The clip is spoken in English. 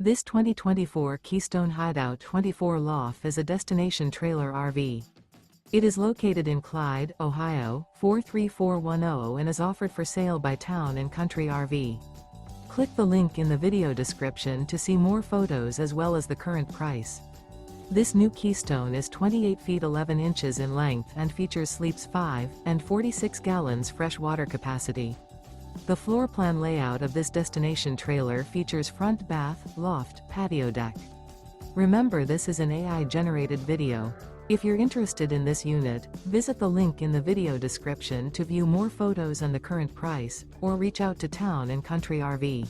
This 2024 Keystone Hideout 24 Loft is a destination trailer RV. It is located in Clyde, Ohio, 43410 and is offered for sale by Town & Country RV. Click the link in the video description to see more photos as well as the current price. This new Keystone is 28 feet 11 inches in length and features sleeps 5 and 46 gallons fresh water capacity. The floor plan layout of this destination trailer features front bath, loft, patio deck. Remember, this is an AI-generated video. If you're interested in this unit, visit the link in the video description to view more photos and the current price, or reach out to Town & Country RV.